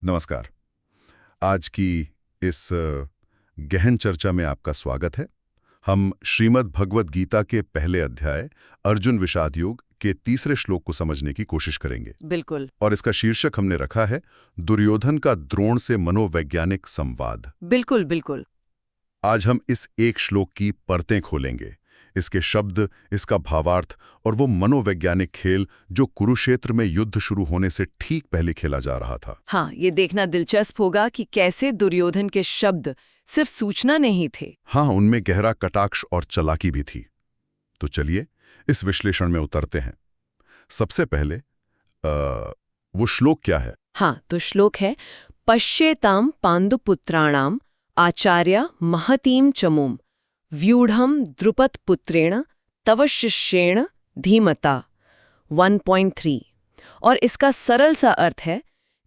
नमस्कार। आज की इस गहन चर्चा में आपका स्वागत है। हम श्रीमद् भगवद गीता के पहले अध्याय अर्जुन विषाद योग के तीसरे श्लोक को समझने की कोशिश करेंगे। बिल्कुल और इसका शीर्षक हमने रखा है दुर्योधन का द्रोण से मनोवैज्ञानिक संवाद। बिल्कुल बिल्कुल। आज हम इस एक श्लोक की परतें खोलेंगे, इसके शब्द, इसका भावार्थ और वो मनोवैज्ञानिक खेल जो कुरुक्षेत्र में युद्ध शुरू होने से ठीक पहले खेला जा रहा था। हाँ, ये देखना दिलचस्प होगा कि कैसे दुर्योधन के शब्द सिर्फ सूचना नहीं थे। हाँ, उनमें गहरा कटाक्ष और चालाकी भी थी। तो चलिए इस विश्लेषण में उतरते हैं। सबसे पहले वो श्लोक क्या है? हाँ, तो श्लोक है पश्येताम पांडुपुत्राणाम आचार्य महतीम चमुम व्यूढ़म द्रुपदपुत्रेण तव शिष्येण धीमता 1.3। और इसका सरल सा अर्थ है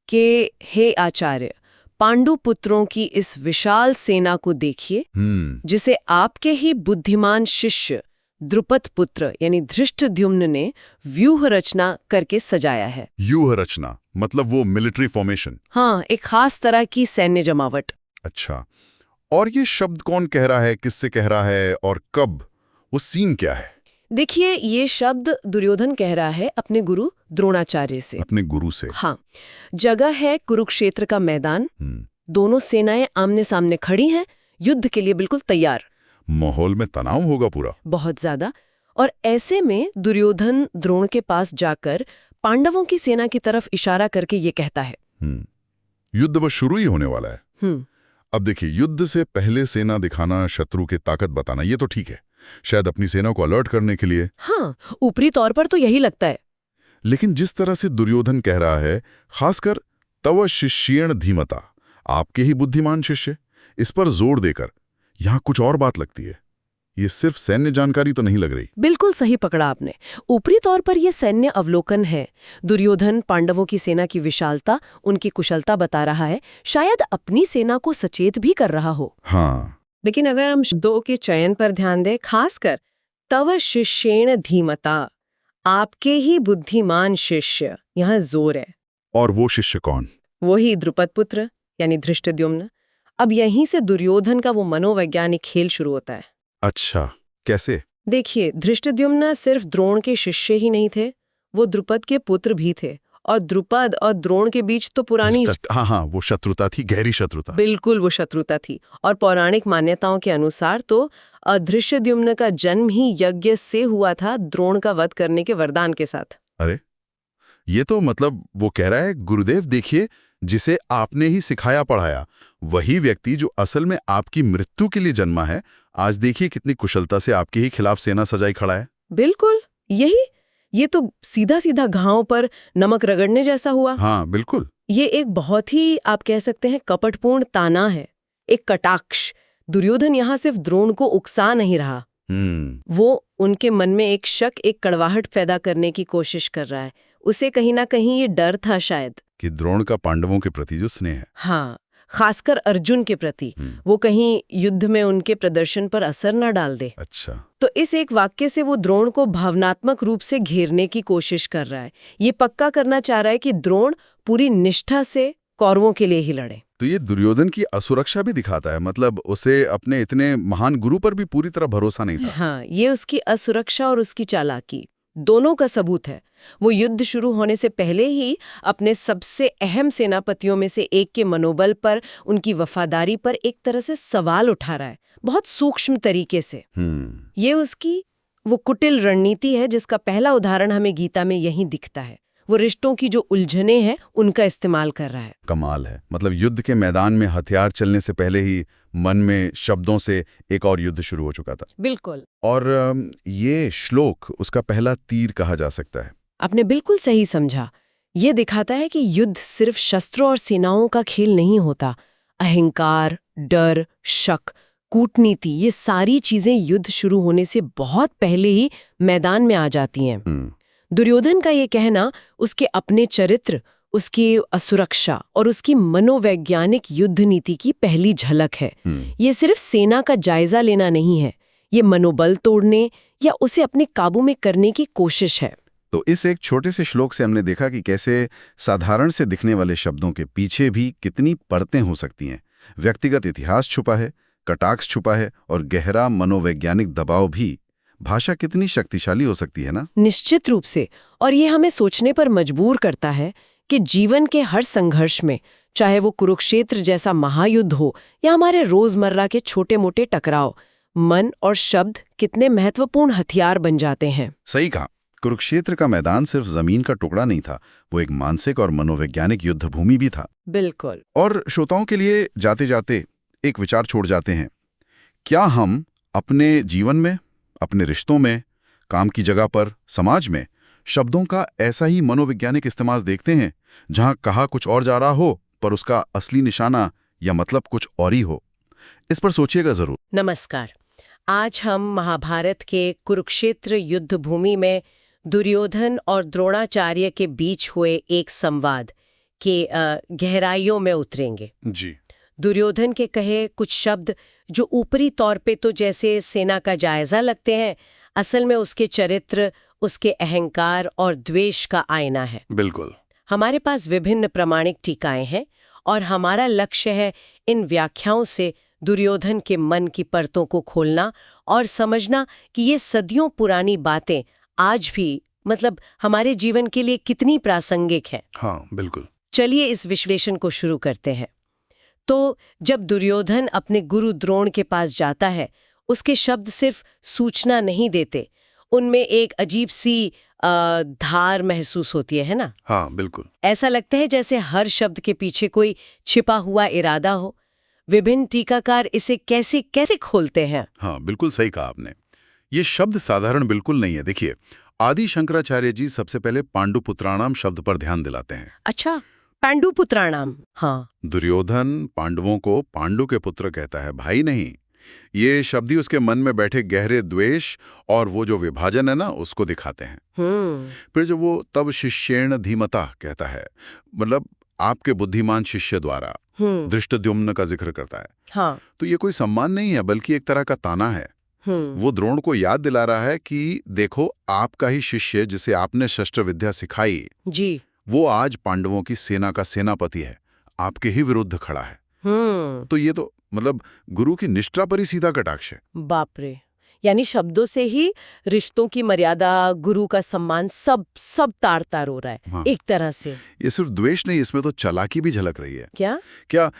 कि हे आचार्य, पांडु पुत्रों की इस विशाल सेना को देखिए जिसे आपके ही बुद्धिमान शिष्य द्रुपद पुत्र यानी धृष्टद्युम्न ने व्यूह रचना करके सजाया है। व्यूह रचना मतलब वो मिलिट्री फॉर्मेशन? हाँ, एक खास तरह की सैन्य जमावट। अच्छा, और ये शब्द कौन कह रहा है, किससे कह रहा है और कब? वो सीन क्या है? देखिए, ये शब्द दुर्योधन कह रहा है अपने गुरु द्रोणाचार्य से। अपने गुरु से? हाँ। जगह है कुरुक्षेत्र का मैदान। दोनों सेनाएं आमने सामने खड़ी हैं, युद्ध के लिए बिल्कुल तैयार। माहौल में तनाव होगा पूरा। बहुत ज्यादा। और ऐसे में दुर्योधन द्रोण के पास जाकर पांडवों की सेना की तरफ इशारा करके ये कहता है युद्ध बस शुरू ही होने वाला है। अब देखिए, युद्ध से पहले सेना दिखाना, शत्रु की ताकत बताना, ये तो ठीक है, शायद अपनी सेना को अलर्ट करने के लिए। हाँ, ऊपरी तौर पर तो यही लगता है। लेकिन जिस तरह से दुर्योधन कह रहा है, खासकर तव शिष्येण धीमता, आपके ही बुद्धिमान शिष्य, इस पर जोर देकर यहां कुछ और बात लगती है। ये सिर्फ सैन्य जानकारी तो नहीं लग रही। बिल्कुल सही पकड़ा आपने। ऊपरी तौर पर यह सैन्य अवलोकन है। दुर्योधन पांडवों की सेना की विशालता, उनकी कुशलता बता रहा है, शायद अपनी सेना को सचेत भी कर रहा हो। हाँ, लेकिन अगर हम शब्दों के चयन पर ध्यान दें, खासकर तव शिष्येण धीमता, आपके ही बुद्धिमान शिष्य, यहाँ जोर है। और वो शिष्य कौन? वही द्रुपद पुत्र यानी धृष्टद्युम्न। अब यहीं से दुर्योधन का वो मनोवैज्ञानिक खेल शुरू होता है। अच्छा, कैसे? देखिए, धृष्टद्युम्न सिर्फ द्रोण के शिष्य ही नहीं थे, वो द्रुपद के पुत्र भी थे। और द्रुपद और द्रोण के बीच तो पुरानी हाँ, वो शत्रुता थी, गहरी शत्रुता। बिल्कुल, वो शत्रुता थी। और पौराणिक मान्यताओं के अनुसार तो धृष्टद्युम्न का जन्म ही यज्ञ से हुआ था, द्रोण का वध करने के वरदान के साथ। अरे, ये तो मतलब वो कह रहा है, गुरुदेव देखिए, जिसे आपने ही सिखाया पढ़ाया, वही व्यक्ति जो असल में आपकी मृत्यु के लिए जन्मा है, आज देखिए कितनी कुशलता से आपके ही खिलाफ सेना सजाई खड़ा है। बिल्कुल, ये तो सीधा सीधा घाव पर नमक रगड़ने जैसा हुआ। हाँ, बिल्कुल। ये एक बहुत ही, आप कह सकते हैं, कपटपूर्ण ताना है, एक कटाक्ष। दुर्योधन यहाँ सिर्फ द्रोण को उकसा नहीं रहा, वो उनके मन में एक शक, एक कड़वाहट पैदा करने की कोशिश कर रहा है। उसे कहीं ना कहीं ये डर था शायद कि द्रोण का पांडवों के प्रति जो स्नेह है, हाँ, खासकर अर्जुन के प्रति, वो कहीं युद्ध में उनके प्रदर्शन पर असर न डाल दे। अच्छा, तो इस एक वाक्य से वो द्रोण को भावनात्मक रूप से घेरने की कोशिश कर रहा है। ये पक्का करना चाह रहा है कि द्रोण पूरी निष्ठा से कौरवों के लिए ही लड़े। तो ये दुर्योधन की असुरक्षा भी दिखाता है, मतलब उसे अपने इतने महान गुरु पर भी पूरी तरह भरोसा नहीं था। हाँ, ये उसकी असुरक्षा और उसकी चालाकी दोनों का सबूत है। वो युद्ध शुरू होने से पहले ही अपने सबसे अहम सेनापतियों में से एक के मनोबल पर, उनकी वफादारी पर एक तरह से सवाल उठा रहा है, बहुत सूक्ष्म तरीके से। ये उसकी वो कुटिल रणनीति है जिसका पहला उदाहरण हमें गीता में यहीं दिखता है। वो रिश्तों की जो उलझने हैं उनका इस्तेमाल कर रहा है। कमाल है, मतलब युद्ध के मैदान में हथियार चलने से पहले ही मन में शब्दों से एक और युद्ध शुरू हो चुका था। बिल्कुल। और ये श्लोक उसका पहला तीर कहा जा सकता है। आपने बिल्कुल सही समझा। ये दिखाता है कि युद्ध सिर्फ शस्त्रों और सेनाओं का खेल नहीं होता। अहंकार, डर, शक, कूटनीति, ये सारी चीजें युद्ध शुरू होने से बहुत पहले ही मैदान में आ जाती हैं। दुर्योधन का ये कहना उसके अपने चरित्र, उसकी असुरक्षा और उसकी मनोवैज्ञानिक युद्ध नीति की पहली झलक है। ये सिर्फ सेना का जायजा लेना नहीं है, ये मनोबल तोड़ने या उसे अपने काबू में करने की कोशिश है। तो इस एक छोटे से श्लोक से हमने देखा कि कैसे साधारण से दिखने वाले शब्दों के पीछे भी कितनी परतें हो सकती हैं। व्यक्तिगत इतिहास छुपा है, कटाक्ष छुपा है और गहरा मनोवैज्ञानिक दबाव भी। भाषा कितनी शक्तिशाली हो सकती है ना। निश्चित रूप से। और ये हमें सोचने पर मजबूर करता है कि जीवन के हर संघर्ष में, चाहे वो कुरुक्षेत्र जैसा महायुद्ध हो या हमारे रोजमर्रा के छोटे मोटे टकराव, मन और शब्द कितने महत्वपूर्ण हथियार बन जाते हैं। सही कहा। कुरुक्षेत्र का मैदान सिर्फ जमीन का टुकड़ा नहीं था, वो एक मानसिक और मनोवैज्ञानिक युद्ध भूमि भी था। बिल्कुल। और श्रोताओं के लिए जाते जाते एक विचार छोड़ जाते हैं। क्या हम अपने जीवन में, अपने रिश्तों में, काम की जगह पर, समाज में शब्दों का ऐसा ही मनोवैज्ञानिक इस्तेमाल देखते हैं, जहां कहा कुछ और जा रहा हो पर उसका असली निशाना या मतलब कुछ और ही हो? इस पर सोचिएगा जरूर। नमस्कार। आज हम महाभारत के कुरुक्षेत्र युद्ध भूमि में दुर्योधन और द्रोणाचार्य के बीच हुए एक संवाद के गहराइयों में उतरेंगे। जी। दुर्योधन के कहे कुछ शब्द जो ऊपरी तौर पे तो जैसे सेना का जायजा लगते हैं, असल में उसके चरित्र, उसके अहंकार और द्वेष का आईना है। बिल्कुल। हमारे पास विभिन्न प्रामाणिक टीकाएं हैं और हमारा लक्ष्य है इन व्याख्याओं से दुर्योधन के मन की परतों को खोलना और समझना कि ये सदियों पुरानी बातें आज भी मतलब हमारे जीवन के लिए कितनी प्रासंगिक है। हाँ, बिल्कुल। चलिए इस विश्लेषण को शुरू करते हैं। तो जब दुर्योधन अपने गुरु द्रोण के पास जाता है, उसके शब्द सिर्फ सूचना नहीं देते, उनमें एक अजीब सी धार महसूस होती है ना? हाँ, बिल्कुल। ऐसा लगता है जैसे हर शब्द के पीछे कोई छिपा हुआ इरादा हो। विभिन्न टीकाकार इसे कैसे कैसे खोलते हैं? हाँ, बिल्कुल सही कहा आपने। ये शब्द साधारण बिल्कुल नहीं है। देखिए, आदि शंकराचार्य जी सबसे पहले पांडुपुत्राणाम शब्द पर ध्यान दिलाते हैं। अच्छा, पांडुपुत्राणाम। हाँ। दुर्योधन पांडवों को पांडु के पुत्र कहता है, भाई नहीं। ये शब्द ही उसके मन में बैठे गहरे द्वेष और वो जो विभाजन है ना, उसको दिखाते हैं। फिर जब वो तब शिष्येण धीमता कहता है, मतलब आपके बुद्धिमान शिष्य द्वारा धृष्टद्युम्न का जिक्र करता है। हाँ। तो ये कोई सम्मान नहीं है, बल्कि एक तरह का ताना है। वो द्रोण को याद दिला रहा है कि देखो, आपका ही शिष्य जिसे आपने शस्त्र विद्या सिखाई जी, वो आज पांडवों की सेना का सेनापति है, आपके ही विरुद्ध खड़ा है। तो ये तो मतलब गुरु की निष्ठा पर ही सीधा कटाक्ष है। बाप रे। यानी शब्दों से ही रिश्तों की मर्यादा, गुरु का सम्मान, सब तार तार हो रहा है। हाँ। एक तरह से। ये सिर्फ द्वेष नहीं, इसमें तो चालाकी भी झलक रही है। क्या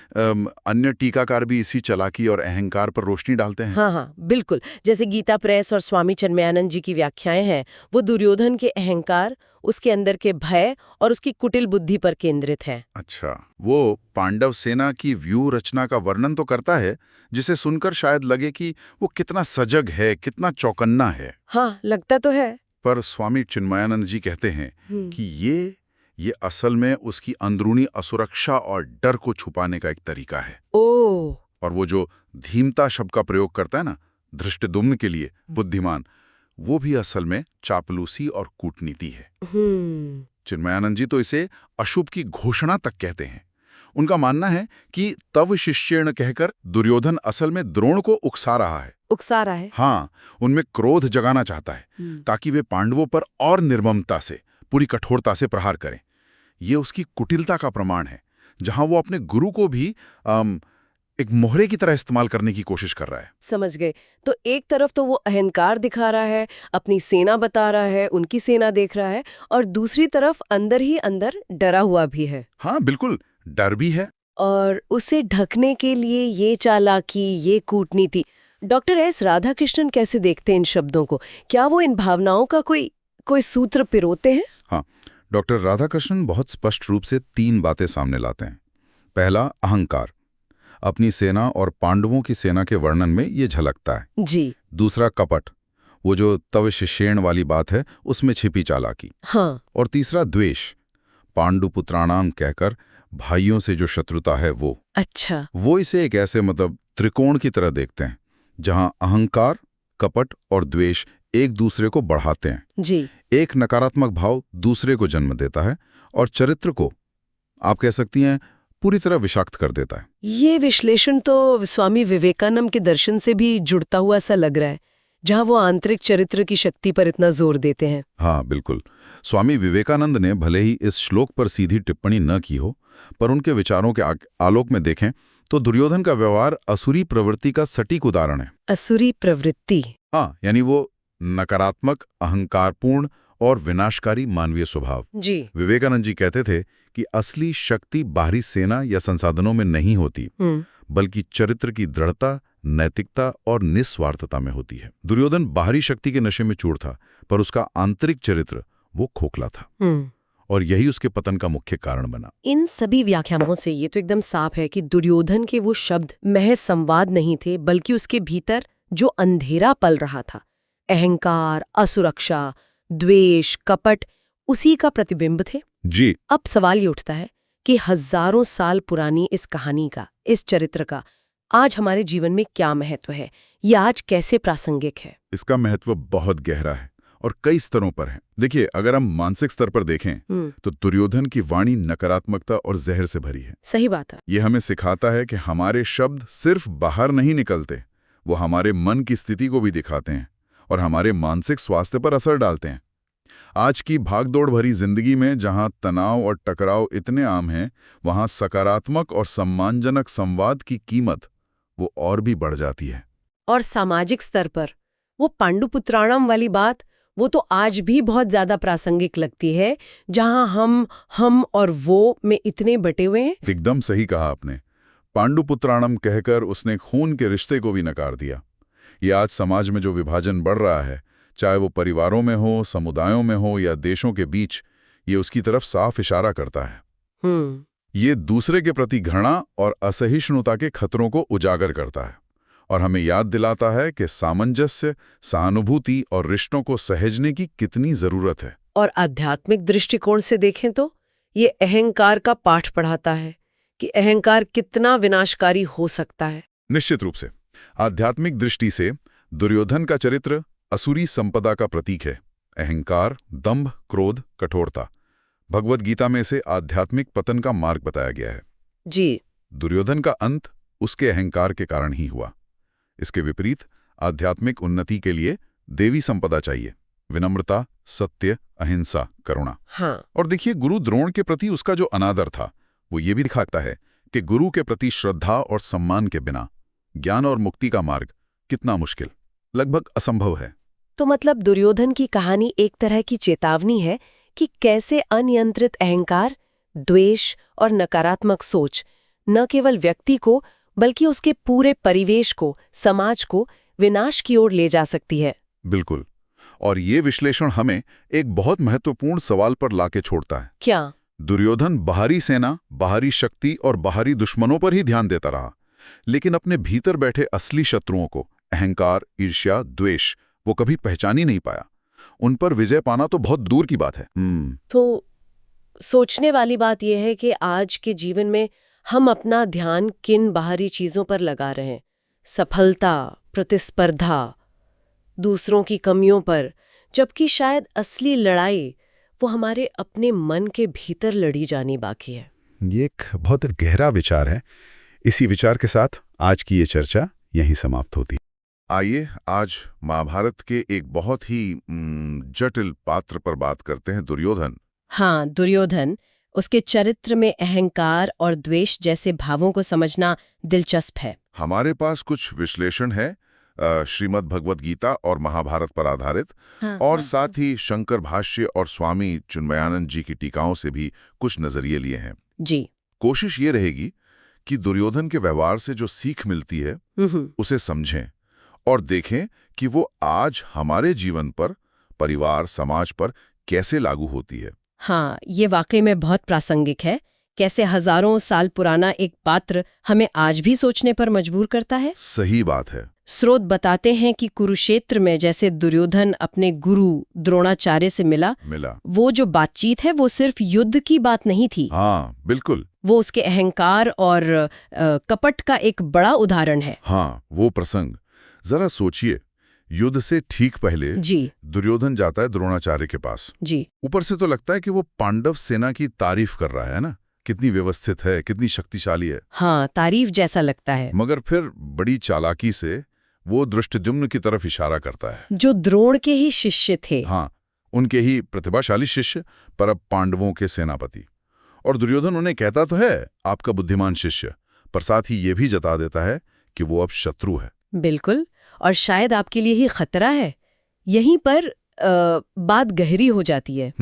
अन्य टीकाकार भी इसी चालाकी और अहंकार पर रोशनी डालते हैं। हाँ, बिल्कुल। जैसे गीता प्रेस और स्वामी चिन्मयानंद जी की व्याख्याएं हैं, वो दुर्योधन के अहंकार, उसके अंदर के भय और उसकी कुटिल बुद्धि पर केंद्रित है। अच्छा, वो पांडव सेना की व्यूह रचना का वर्णन तो करता है, जिसे सुनकर शायद लगे कि वो कितना सजग है, कितना चौकन्ना है। हाँ, लगता तो है। पर स्वामी चिन्मयानंद जी कहते हैं कि ये असल में उसकी अंदरूनी असुरक्षा और डर को छुपाने का एक तरीका है। ओह। और वो जो धीमता शब्द का प्रयोग करता है ना, धृष्टद्युम्न के लिए बुद्धिमान, वो भी असल में चापलूसी और कूटनीति है। चिन्मयानंद जी तो इसे अशुभ की घोषणा तक कहते हैं। उनका मानना है कि तव शिष्येण कहकर दुर्योधन असल में द्रोण को उकसा रहा है। हाँ, उनमें क्रोध जगाना चाहता है ताकि वे पांडवों पर और निर्ममता से, पूरी कठोरता से प्रहार करें। ये उसकी कुटिलता का प्रमाण है, जहां वो अपने गुरु को भी एक मोहरे की तरह इस्तेमाल करने की कोशिश कर रहा है। समझ गए। तो एक तरफ तो वो अहंकार दिखा रहा है, अपनी सेना बता रहा है, उनकी सेना देख रहा है, और दूसरी तरफ अंदर ही अंदर डरा हुआ भी है। हाँ, बिल्कुल, डर भी है। और उसे ढकने के लिए ये चालाकी, ये कूटनीति। डॉक्टर एस राधाकृष्णन कैसे देखते हैं इन शब्दों को? क्या वो इन भावनाओं का कोई सूत्र पिरोते हैं? हाँ, डॉक्टर राधाकृष्णन बहुत स्पष्ट रूप से 3 बातें सामने लाते हैं। पहला, अहंकार। अपनी सेना और पांडवों की सेना के वर्णन में ये झलकता है। जी। दूसरा, कपट। वो जो तव शिष्येण वाली बात है, उसमें छिपी चालाकी। हाँ। और तीसरा, द्वेष। पांडुपुत्राणाम कहकर भाइयों से जो शत्रुता है वो। अच्छा। वो इसे एक ऐसे मतलब त्रिकोण की तरह देखते हैं, जहां अहंकार, कपट और द्वेष एक दूसरे को बढ़ाते हैं। जी। एक नकारात्मक भाव दूसरे को जन्म देता है और चरित्र को, आप कह सकती हैं, पूरी तरह विषाक्त कर देता है। ये विश्लेषण तो स्वामी विवेकानंद के दर्शन से भी जुड़ता हुआ सा लग रहा है। जहां वो आंतरिक चरित्र की शक्ति पर इतना जोर देते हैं। हाँ बिल्कुल। स्वामी विवेकानंद ने भले ही इस श्लोक पर सीधी टिप्पणी न की हो, पर उनके विचारों के आलोक में देखें तो दुर्योधन का व्यवहार असुरी प्रवृत्ति का सटीक उदाहरण है। असुरी प्रवृत्ति। हाँ, यानी वो नकारात्मक, अहंकारपूर्ण और विनाशकारी मानवीय स्वभाव। जी। विवेकानंद जी कहते थे कि असली शक्ति बाहरी सेना या संसाधनों में नहीं होती, बल्कि चरित्र की दृढ़ता, नैतिकता और निस्वार्थता में होती है। दुर्योधन बाहरी शक्ति के नशे में चूर था, पर उसका आंतरिक चरित्र वो खोखला था, और यही उसके पतन का मुख्य कारण बना। इन सभी व्याख्याओं से ये तो एकदम साफ है कि दुर्योधन के वो शब्द महज संवाद नहीं थे, बल्कि उसके भीतर जो अंधेरा पल रहा था, अहंकार, असुरक्षा, द्वेष, कपट, उसी का प्रतिबिंब थे। जी। अब सवाल ये उठता है कि हजारों साल पुरानी इस कहानी का, इस चरित्र का आज हमारे जीवन में क्या महत्व है? ये आज कैसे प्रासंगिक है? इसका महत्व बहुत गहरा है और कई स्तरों पर है। देखिए, अगर हम मानसिक स्तर पर देखें तो दुर्योधन की वाणी नकारात्मकता और जहर से भरी है। सही बात है। ये हमें सिखाता है कि हमारे शब्द सिर्फ बाहर नहीं निकलते, वो हमारे मन की स्थिति को भी दिखाते हैं और हमारे मानसिक स्वास्थ्य पर असर डालते हैं। आज की भागदौड़ भरी जिंदगी में जहां तनाव और टकराव इतने आम हैं, वहां सकारात्मक और सम्मानजनक संवाद की कीमत वो और भी बढ़ जाती है। और सामाजिक स्तर पर वो पांडुपुत्राणम वाली बात, वो तो आज भी बहुत ज्यादा प्रासंगिक लगती है, जहां हम और वो में इतने बटे हुए हैं। एकदम सही कहा आपने। पांडुपुत्राणम कहकर उसने खून के रिश्ते को भी नकार दिया। ये आज समाज में जो विभाजन बढ़ रहा है, चाहे वो परिवारों में हो, समुदायों में हो या देशों के बीच, ये उसकी तरफ साफ इशारा करता है। ये दूसरे के प्रति घृणा और असहिष्णुता के खतरों को उजागर करता है और हमें याद दिलाता है कि सामंजस्य, सहानुभूति और रिश्तों को सहेजने की कितनी जरूरत है। और आध्यात्मिक दृष्टिकोण से देखें तो ये अहंकार का पाठ पढ़ाता है कि अहंकार कितना विनाशकारी हो सकता है। निश्चित रूप से आध्यात्मिक दृष्टि से दुर्योधन का चरित्र असुरी संपदा का प्रतीक है। अहंकार, दंभ, क्रोध, कठोरता, भगवद गीता में से आध्यात्मिक पतन का मार्ग बताया गया है। जी। दुर्योधन का अंत उसके अहंकार के कारण ही हुआ। इसके विपरीत आध्यात्मिक उन्नति के लिए देवी संपदा चाहिए, विनम्रता, सत्य, अहिंसा, करुणा। हाँ। और देखिए, गुरु द्रोण के प्रति उसका जो अनादर था, वो ये भी दिखाता है कि गुरु के प्रति श्रद्धा और सम्मान के बिना ज्ञान और मुक्ति का मार्ग कितना मुश्किल, लगभग असंभव है। तो मतलब दुर्योधन की कहानी एक तरह की चेतावनी है कि कैसे अनियंत्रित अहंकार, द्वेष और नकारात्मक सोच न केवल व्यक्ति को, बल्कि उसके पूरे परिवेश को, समाज को विनाश की ओर ले जा सकती है। बिल्कुल। और ये विश्लेषण हमें एक बहुत महत्वपूर्ण सवाल पर लाके छोड़ता है। क्या? दुर्योधन बाहरी सेना, बाहरी शक्ति और बाहरी दुश्मनों पर ही ध्यान देता रहा, लेकिन अपने भीतर बैठे असली शत्रुओं को, अहंकार, ईर्ष्या, द्वेष, वो कभी पहचान ही नहीं पाया। उन पर विजय पाना तो बहुत दूर की बात है। तो सोचने वाली बात यह है कि आज के जीवन में हम अपना ध्यान किन बाहरी चीजों पर लगा रहे हैं? सफलता, प्रतिस्पर्धा, दूसरों की कमियों पर, जबकि शायद असली लड़ाई वो हमारे अपने मन के भीतर लड़ी जानी बाकी है। ये एक बहुत गहरा विचार है। इसी विचार के साथ आज की ये चर्चा यहीं समाप्त होती है। आइए आज महाभारत के एक बहुत ही जटिल पात्र पर बात करते हैं, दुर्योधन। हाँ, दुर्योधन। उसके चरित्र में अहंकार और द्वेष जैसे भावों को समझना दिलचस्प है। हमारे पास कुछ विश्लेषण है श्रीमद् भगवद गीता और महाभारत पर आधारित, और साथ ही शंकर भाष्य और स्वामी चिन्मयानंद जी की टीकाओं से भी कुछ नजरिए लिए हैं। जी। कोशिश ये रहेगी कि दुर्योधन के व्यवहार से जो सीख मिलती है उसे समझें और देखें कि वो आज हमारे जीवन पर, परिवार, समाज पर कैसे लागू होती है। हाँ, ये वाकई में बहुत प्रासंगिक है। कैसे हजारों साल पुराना एक पात्र हमें आज भी सोचने पर मजबूर करता है। सही बात है। स्रोत बताते हैं कि कुरुक्षेत्र में जैसे दुर्योधन अपने गुरु द्रोणाचार्य से मिला, वो जो बातचीत है वो सिर्फ युद्ध की बात नहीं थी। हाँ, बिल्कुल। वो उसके अहंकार और कपट का एक बड़ा उदाहरण है। हाँ, वो प्रसंग जरा सोचिए। युद्ध से ठीक पहले दुर्योधन जाता है द्रोणाचार्य के पास। ऊपर से तो लगता है कि वो पांडव सेना की तारीफ कर रहा है ना, कितनी व्यवस्थित है, कितनी शक्तिशाली है। हाँ, तारीफ जैसा लगता है। मगर फिर बड़ी चालाकी से वो दृष्टिद्युम्न की तरफ इशारा करता है। जो द्रोण के ही शिष्य थे। हाँ, उनके ही प्रतिभाशाली शिष्य, पर अब पांडवों के सेनापति। और दुर्योधन उन्हें कहता तो है आपका बुद्धिमान शिष्य, पर साथ ही ये भी जता देता है कि वो अब शत्रु है। बिल्कुल, और शायद आपके लिए ही खतरा है। यहीं पर बात गहरी हो जाती है।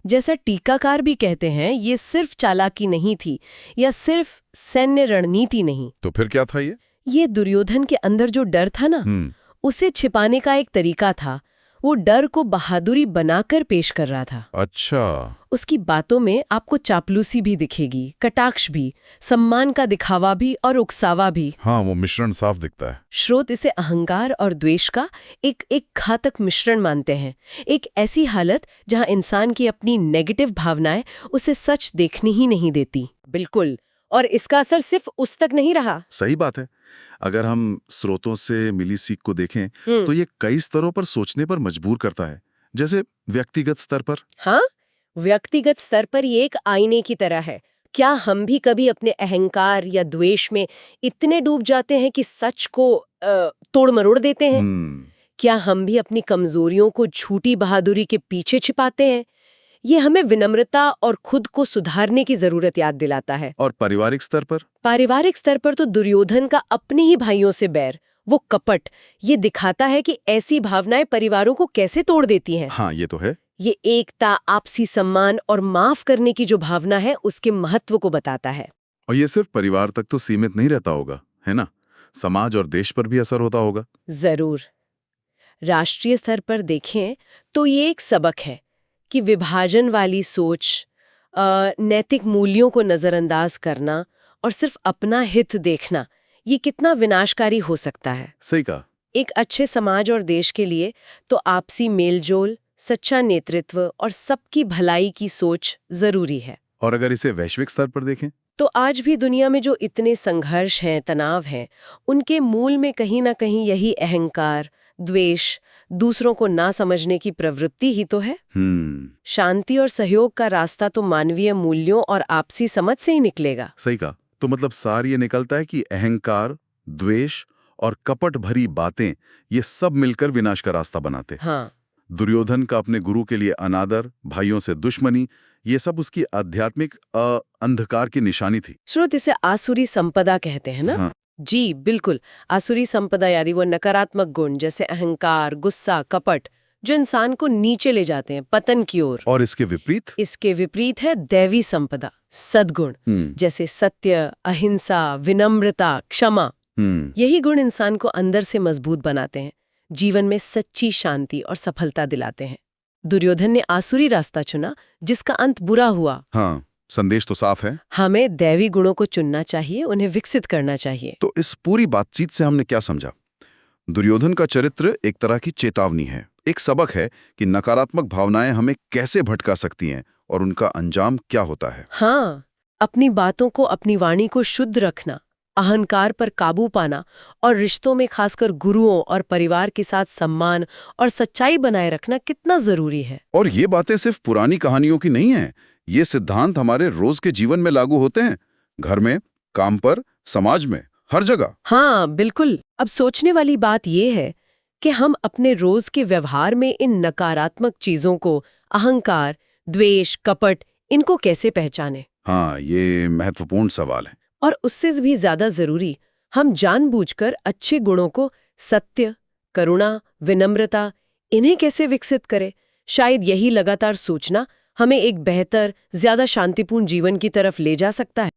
जैसा टीकाकार भी कहते हैं, ये सिर्फ चालाकी नहीं थी या सिर्फ सैन्य रणनीति नहीं। तो फिर क्या था ये? ये दुर्योधन के अंदर जो डर था ना, उसे छिपाने का एक तरीका था। वो डर को बहादुरी बनाकर पेश कर रहा था। अच्छा। उसकी बातों में आपको चापलूसी भी दिखेगी, कटाक्ष भी, सम्मान का दिखावा भी और उकसावा भी। हाँ, वो मिश्रण साफ दिखता है। श्रोत इसे अहंकार और द्वेष का एक घातक मिश्रण मानते हैं। एक ऐसी हालत जहां इंसान की अपनी नेगेटिव भावनाएं उसे सच देखने ही नहीं देती। बिल्कुल, और इसका असर सिर्फ उस तक नहीं रहा। सही बात है। अगर हम स्रोतों से मिली सीख को देखें तो ये कई स्तरों पर सोचने पर मजबूर करता है। जैसे व्यक्तिगत स्तर पर। हाँ, व्यक्तिगत स्तर पर ये एक आईने की तरह है। क्या हम भी कभी अपने अहंकार या द्वेष में इतने डूब जाते हैं कि सच को तोड़ मरोड़ देते हैं? क्या हम भी अपनी कमजोरियों को झूठी बहादुरी के पीछे छिपाते हैं? ये हमें विनम्रता और खुद को सुधारने की जरूरत याद दिलाता है। और पारिवारिक स्तर पर? पारिवारिक स्तर पर तो दुर्योधन का अपने ही भाइयों से बैर, वो कपट, ये दिखाता है कि ऐसी भावनाएं परिवारों को कैसे तोड़ देती हैं। हाँ, ये तो है। ये एकता, आपसी सम्मान और माफ करने की जो भावना है, उसके महत्व को बताता है। और ये सिर्फ परिवार तक तो सीमित नहीं रहता होगा, है ना? समाज और देश पर भी असर होता होगा। जरूर। राष्ट्रीय स्तर पर देखें तो ये एक सबक है कि विभाजन वाली सोच, नैतिक मूल्यों को नजरअंदाज करना और सिर्फ अपना हित देखना, ये कितना विनाशकारी हो सकता है। सही कहा। एक अच्छे समाज और देश के लिए तो आपसी मेलजोल, सच्चा नेतृत्व और सबकी भलाई की सोच जरूरी है। और अगर इसे वैश्विक स्तर पर देखें तो आज भी दुनिया में जो इतने संघर्ष हैं, तनाव हैं, उनके मूल में कहीं ना कहीं यही अहंकार, द्वेष, दूसरों को ना समझने की प्रवृत्ति ही तो है। शांति और सहयोग का रास्ता तो मानवीय मूल्यों और आपसी समझ से ही निकलेगा। सही कहा। तो मतलब सार ये निकलता है कि अहंकार, द्वेष और कपट भरी बातें, ये सब मिलकर विनाश का रास्ता बनाते। हाँ। दुर्योधन का अपने गुरु के लिए अनादर, भाइयों से दुश्मनी, ये सब उसकी आध्यात्मिक अंधकार की निशानी थी। श्रोत, इसे आसुरी संपदा कहते हैं ना? हाँ। जी बिल्कुल। आसुरी संपदा यानी वो नकारात्मक गुण जैसे अहंकार, गुस्सा, कपट, जो इंसान को नीचे ले जाते हैं, पतन की ओर। और इसके विपरीत? इसके विपरीत है दैवी संपदा, सद्गुण, जैसे सत्य, अहिंसा, विनम्रता, क्षमा। यही गुण इंसान को अंदर से मजबूत बनाते हैं, जीवन में सच्ची शांति और सफलता दिलाते हैं। दुर्योधन ने आसुरी रास्ता चुना, जिसका अंत बुरा हुआ। हाँ, संदेश तो साफ है। हमें दैवी गुणों को चुनना चाहिए, उन्हें विकसित करना चाहिए। तो इस पूरी बातचीत से हमने क्या समझा? दुर्योधन का चरित्र एक तरह की चेतावनी है, एक सबक है कि नकारात्मक भावनाएं हमें कैसे भटका सकती हैं और उनका अंजाम क्या होता है। हाँ, अपनी बातों को, अपनी वाणी को शुद्ध रखना, अहंकार पर काबू पाना और रिश्तों में खासकर गुरुओं और परिवार के साथ सम्मान और सच्चाई बनाए रखना कितना जरूरी है। और ये बातें सिर्फ पुरानी कहानियों की नहीं हैं। ये सिद्धांत हमारे रोज के जीवन में लागू होते हैं, घर में, काम पर, समाज में, हर जगह। हाँ बिल्कुल। अब सोचने वाली बात यह है कि हम अपने रोज के व्यवहार में इन नकारात्मक चीजों को, अहंकार, द्वेष, कपट, इनको कैसे पहचाने? हाँ, ये महत्वपूर्ण सवाल है। और उससे भी ज्यादा जरूरी, हम जानबूझकर अच्छे गुणों को, सत्य, करुणा, विनम्रता, इन्हें कैसे विकसित करें? शायद यही लगातार सोचना हमें एक बेहतर, ज्यादा शांतिपूर्ण जीवन की तरफ ले जा सकता है।